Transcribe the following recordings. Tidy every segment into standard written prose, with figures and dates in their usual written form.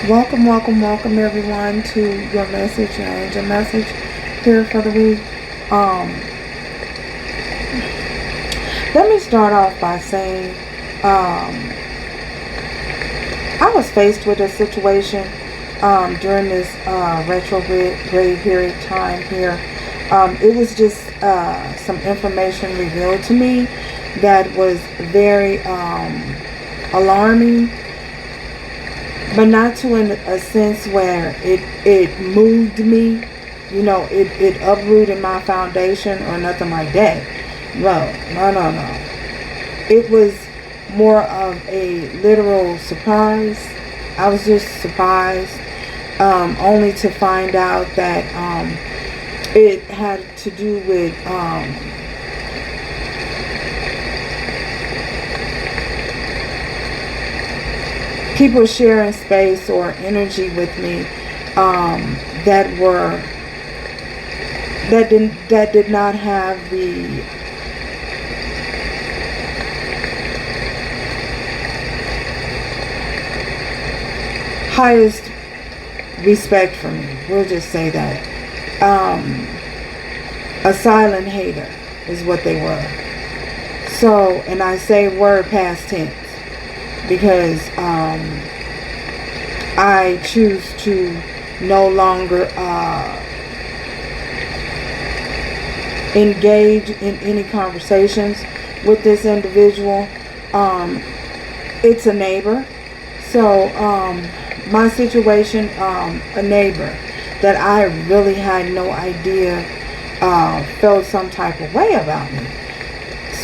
Welcome, welcome, welcome everyone to your message, your angel message here for the week. Let me start off by saying I was faced with a situation during this retrograde period time here. It was just some information revealed to me that was very alarming, but not to a sense where it moved me, it uprooted my foundation or nothing like that. No. It was more of a literal surprise. I was just surprised, only to find out that it had to do with people sharing space or energy with me that did not have the highest respect for me. We'll just say that. A silent hater is what they were. So, and I say word past tense because I choose to no longer engage in any conversations with this individual. It's a neighbor. So my situation, a neighbor that I really had no idea felt some type of way about me.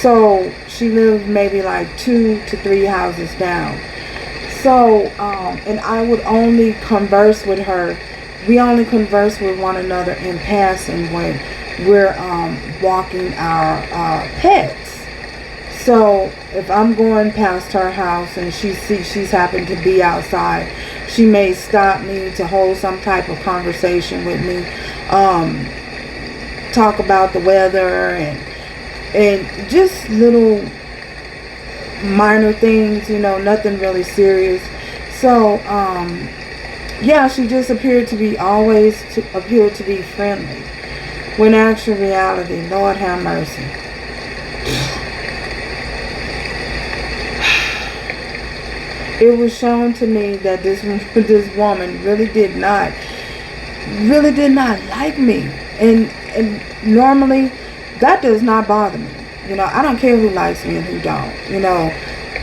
So she lived maybe like 2 to 3 houses down. So, and I would only converse with her. We only converse with one another in passing when we're walking our pets. So if I'm going past her house and she's happened to be outside, she may stop me to hold some type of conversation with me, talk about the weather and just little minor things, nothing really serious. So yeah, she just appeared to be friendly, when actual reality, Lord have mercy, it was shown to me that this woman really did not like me, and normally that does not bother me. I don't care who likes me and who don't.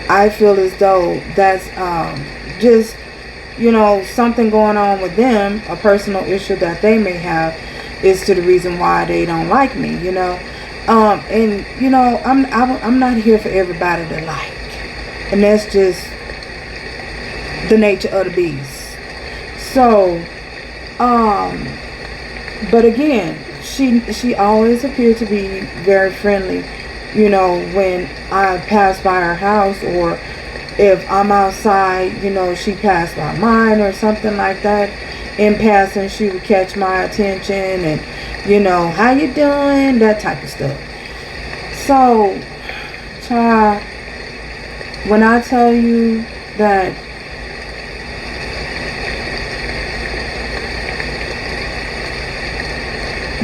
I feel as though that's just something going on with them, a personal issue that they may have, is to the reason why they don't like me. And I'm not here for everybody to like, and that's just the nature of the beast. So but again, she always appeared to be very friendly, when I pass by her house, or if I'm outside, she passed by mine or something like that. In passing, she would catch my attention and, how you doing? That type of stuff. So, child, when I tell you that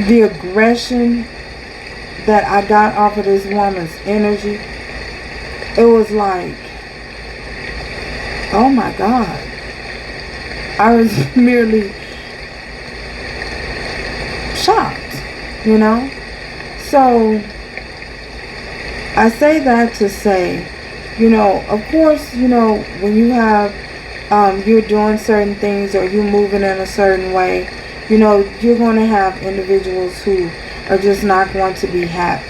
the aggression that I got off of this woman's energy, it was like, oh my God. I was merely shocked, So I say that to say, of course, when you have, you're doing certain things or you're moving in a certain way, you're going to have individuals who are just not going to be happy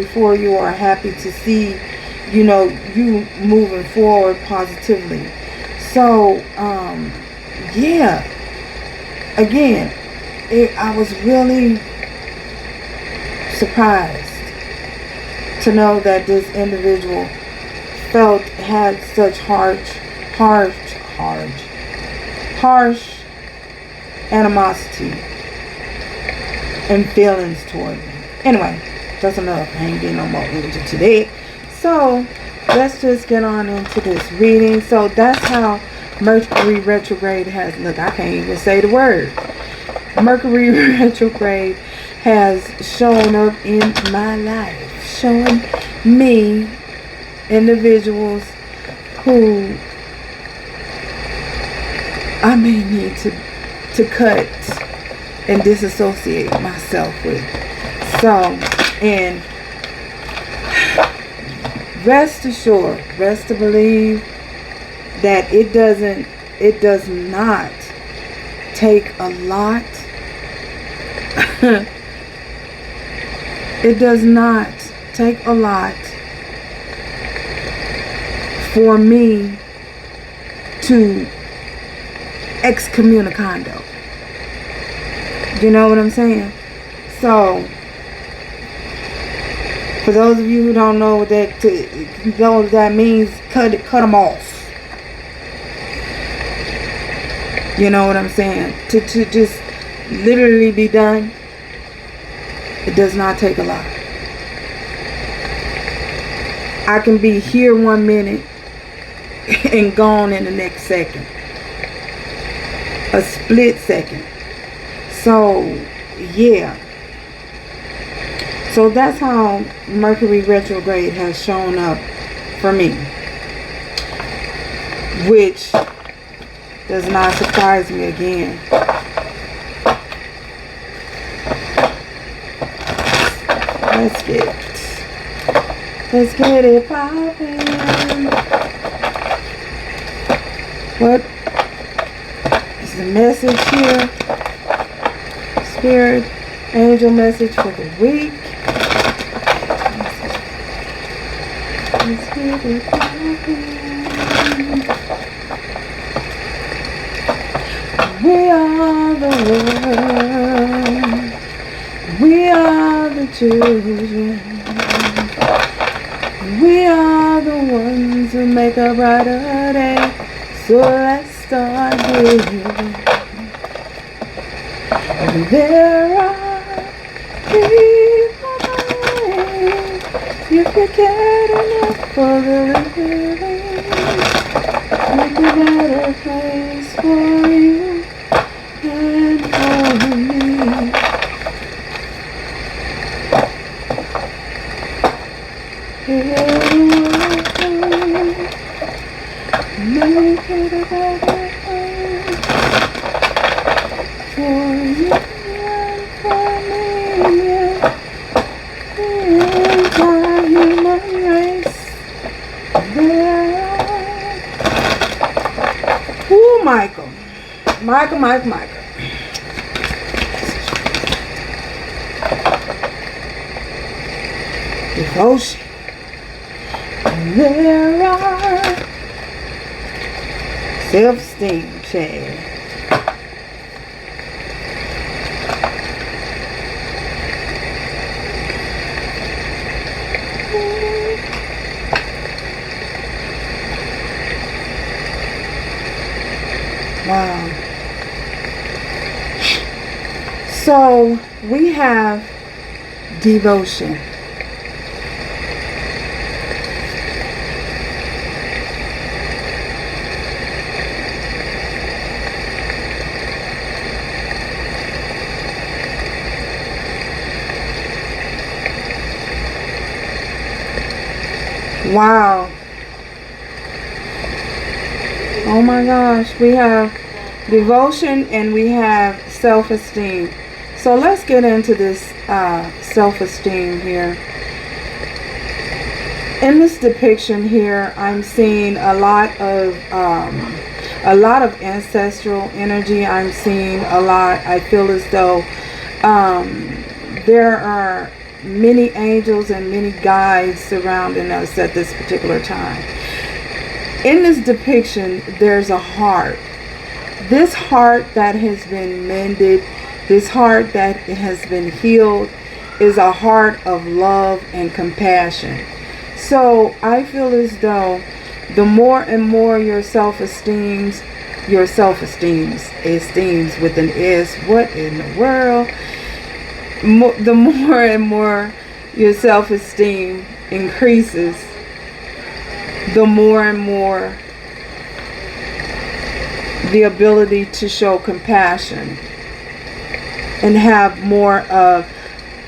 for you or happy to see, you moving forward positively. So, yeah, again, I was really surprised to know that this individual had such harsh animosity and feelings toward me. Anyway, that's enough. I ain't getting no more into today. So let's just get on into this reading. So that's how Mercury retrograde has, look, I can't even say the word. Mercury retrograde has shown up in my life, showing me individuals who I may need to cut and disassociate myself with. So, and rest assured, rest to believe that it does not take a lot. It does not take a lot for me to excommunicado. You know what I'm saying? So, for those of you who don't know what that means, cut them off. You know what I'm saying? To just literally be done, it does not take a lot. I can be here 1 minute and gone in the next second. A split second. So, yeah. So that's how Mercury retrograde has shown up for me. Which does not surprise me again. Let's get it poppin'. What is the message here? Spirit, angel message for the week. Let's get it poppin'. We are the world. We are the children. We are the ones who make a brighter day. So let's start giving. There are people dying. If you care enough for the living, make a better place for you and for me. Make it a better place for you and for me, and our human race. There are... Ooh, Michael. Devotion. There are self-esteem, Chad. Wow. So we have devotion. Wow. Oh my gosh. We have devotion and we have self-esteem. So let's get into this self-esteem here. In this depiction here, I'm seeing a lot of ancestral energy. I'm seeing a lot. I feel as though there are many angels and many guides surrounding us at this particular time. In this depiction, there's a heart. This heart that has been mended, this heart that has been healed, is a heart of love and compassion. So I feel as though the more and more your self-esteems with an S, what in the world? The more and more your self-esteem increases, the more and more the ability to show compassion and have more of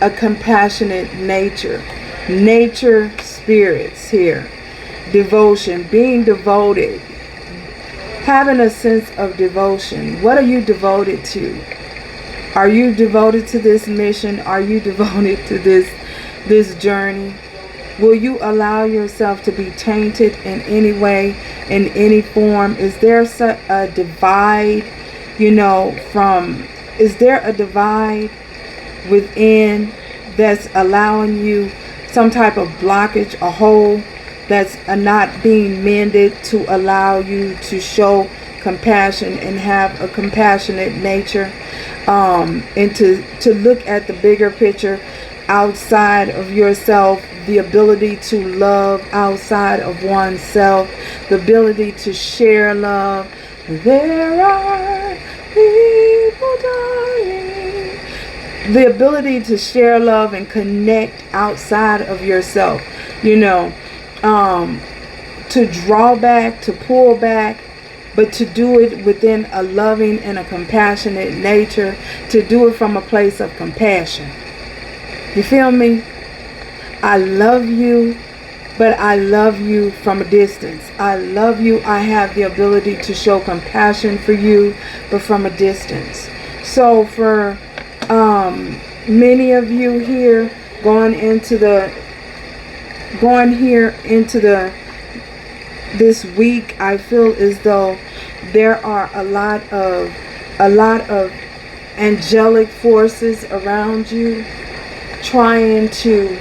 a compassionate nature. Nature spirits here. Devotion, being devoted. Having a sense of devotion. What are you devoted to? Are you devoted to this mission? Are you devoted to this journey? Will you allow yourself to be tainted in any way, in any form? Is there a divide, is there a divide within that's allowing you some type of blockage, a hole that's not being mended to allow you to show compassion and have a compassionate nature, and to look at the bigger picture outside of yourself, the ability to love outside of oneself, the ability to share love. There are people dying. The ability to share love and connect outside of yourself, to draw back, to pull back, but to do it within a loving and a compassionate nature, to do it from a place of compassion. You feel me? I love you, but I love you from a distance. I love you. I have the ability to show compassion for you, but from a distance. So for many of you here going into this week, I feel as though there are a lot of angelic forces around you trying to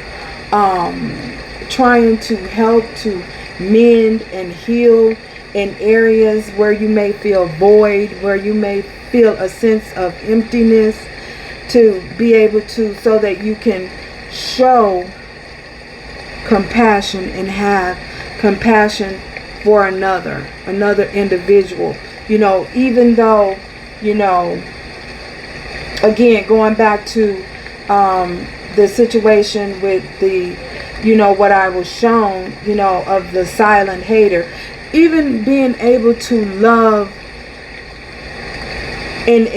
help to mend and heal in areas where you may feel void, where you may feel a sense of emptiness, to be able to, so that you can show compassion and have compassion for another individual. Even though, again, going back to the situation with the, what I was shown, of the silent hater, even being able to love and,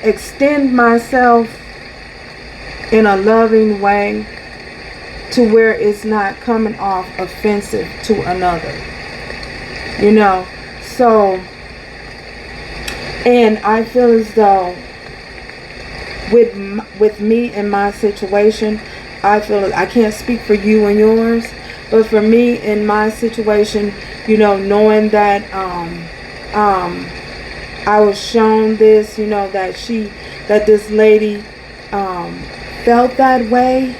extend myself in a loving way to where it's not coming off offensive to another, so, and I feel as though with me and my situation, I feel, I can't speak for you and yours, but for me in my situation, knowing that I was shown this, that this lady felt that way,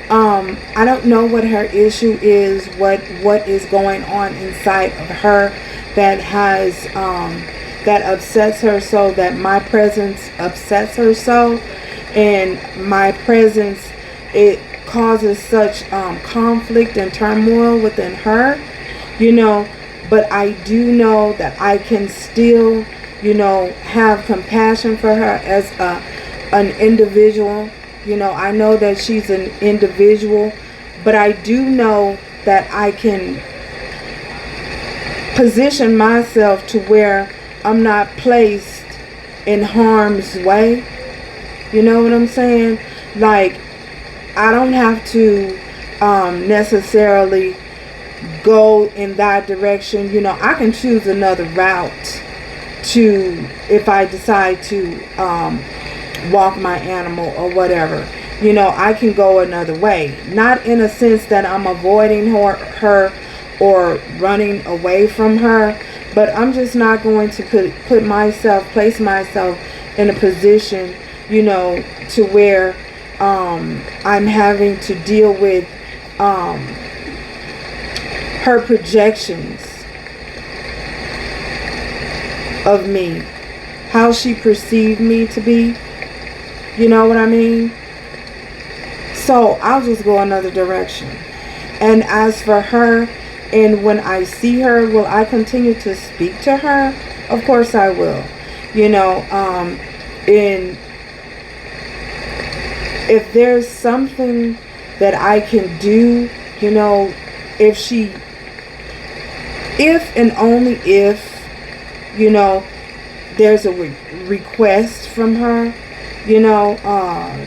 I don't know what her issue is, what is going on inside of her that has that upsets her so, that my presence upsets her so, and my presence, it causes such conflict and turmoil within her, but I do know that I can still, have compassion for her as an individual. I know that she's an individual, but I do know that I can position myself to where I'm not placed in harm's way. You know what I'm saying? Like, I don't have to necessarily go in that direction. I can choose another route if I decide to walk my animal or whatever. I can go another way. Not in a sense that I'm avoiding her or running away from her, but I'm just not going to place myself in a position, to where I'm having to deal with her projections of me, how she perceived me to be. You know what I mean? So I'll just go another direction. And as for her, and when I see her, will I continue to speak to her? Of course I will. And if there's something that I can do, if and only if You know, there's a request from her, you know,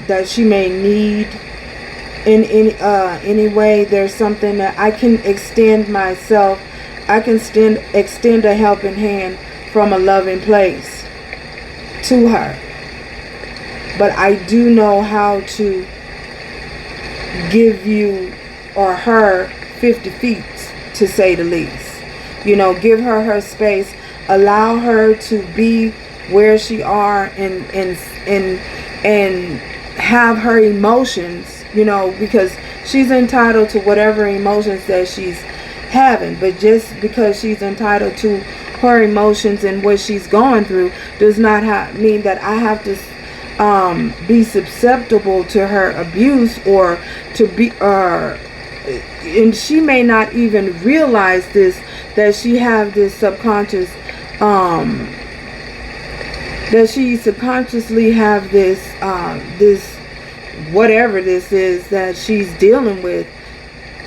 that she may need in any way. There's something that I can extend myself. I can extend a helping hand from a loving place to her. But I do know how to give you or her 50 feet, to say the least. You know, give her her space. Allow her to be where she are and have her emotions, you know, because she's entitled to whatever emotions that she's having. But just because she's entitled to her emotions and what she's going through does not mean that I have to be susceptible to her abuse, or to be and she may not even realize this, that she have this subconscious that she subconsciously have this this whatever this is that she's dealing with,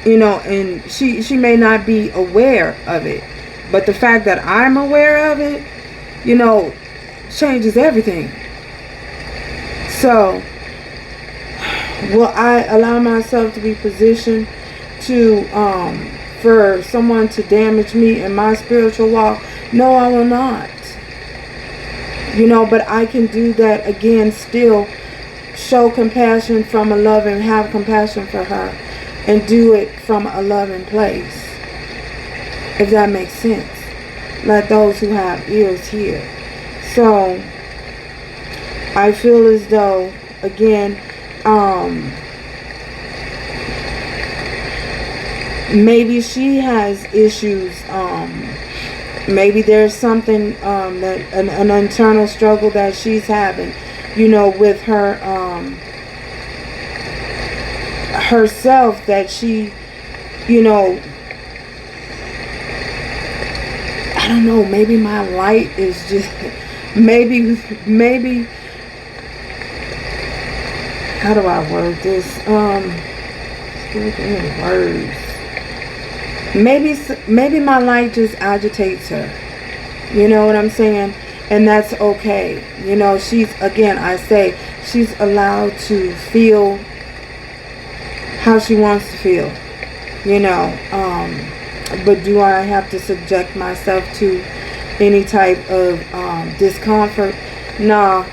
you know, and she may not be aware of it. But the fact that I'm aware of it, you know, changes everything. So, will I allow myself to be positioned to for someone to damage me in my spiritual walk? No, I will not. You know, but I can do that again, still show compassion from a loving, have compassion for her, and do it from a loving place. If that makes sense. Let those who have ears hear. So, I feel as though, again, maybe she has issues. Maybe there's something that an internal struggle that she's having, you know, with her herself, that she, you know, I don't know, maybe my light is just maybe how do I word this? Words. Maybe my light just agitates her. You know what I'm saying? And that's okay. You know, she's, again, I say, she's allowed to feel how she wants to feel. You know, but do I have to subject myself to any type of discomfort? No.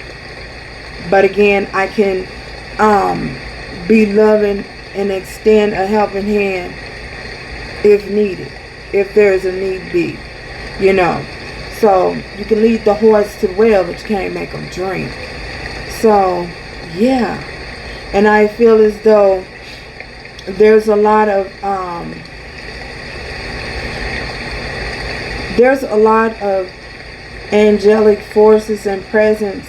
But again, I can be loving and extend a helping hand if needed, if there's a need be, you know. So you can lead the horse to well, but you can't make them drink. So yeah, and I feel as though there's a lot of angelic forces and presence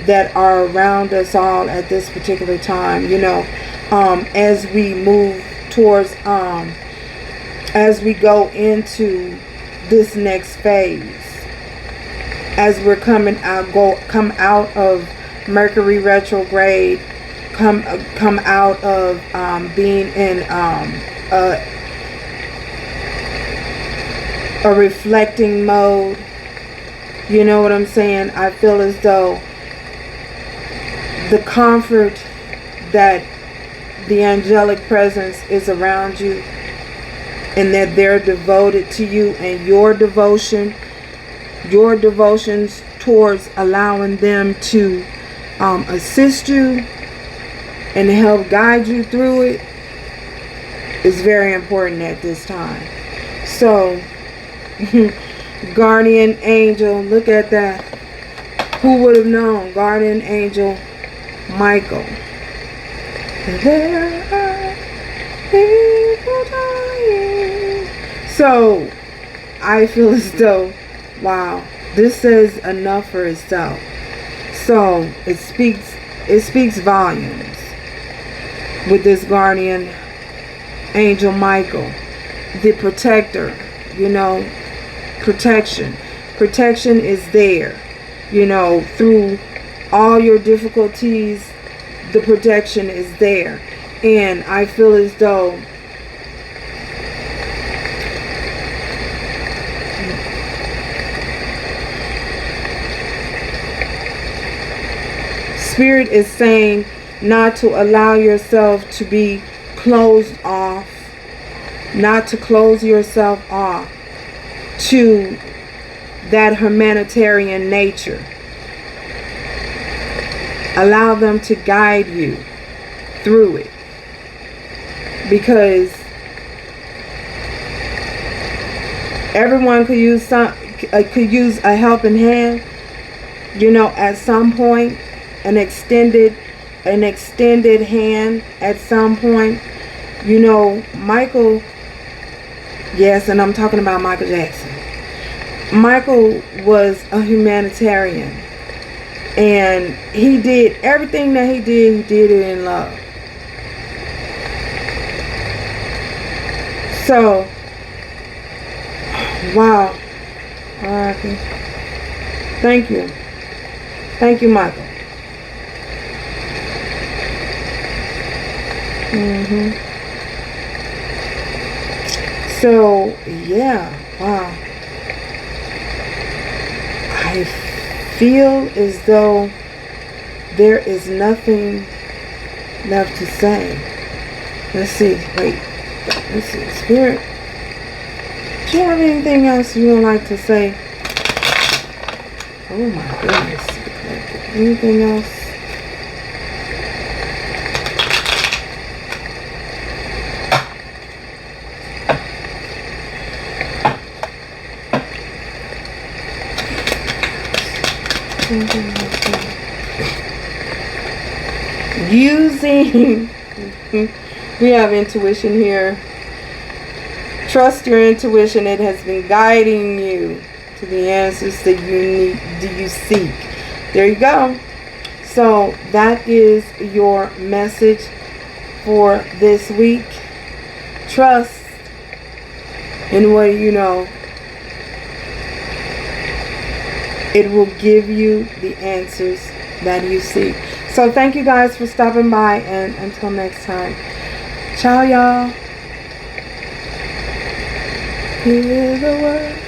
that are around us all at this particular time, you know, as we move towards as we go into this next phase, as we're come out of Mercury retrograde, come out of being in a reflecting mode. You know what I'm saying? I feel as though the comfort that the angelic presence is around you, and that they're devoted to you, and your devotions towards allowing them to assist you and help guide you through it is very important at this time. So, guardian angel, look at that. Who would have known? Guardian angel Michael. There are people dying. So, I feel as though, wow, this says enough for itself. So, it speaks volumes with this guardian angel Michael, the protector, you know, protection. Protection is there, you know, through all your difficulties, the protection is there. And I feel as though Spirit is saying not to allow yourself to be closed off, not to close yourself off to that humanitarian nature. Allow them to guide you through it, because everyone could use a helping hand, at some point, an extended hand at some point. Michael, yes, and I'm talking about Michael Jackson. Michael was a humanitarian, and he did everything that he did it in love. So, wow. Alright. Thank you. Thank you, Michael. So, yeah. Wow. I feel as though there is nothing left to say. Let's see. Wait. Let's see. Spirit, do you have anything else you would like to say? Oh my goodness. Anything else? Using, we have intuition here. Trust your intuition. It has been guiding you to the answers that you seek. There you go. So that is your message for this week. Trust in what you know. It will give you the answers that you seek. So thank you guys for stopping by, and until next time. Ciao, y'all. Hear the word.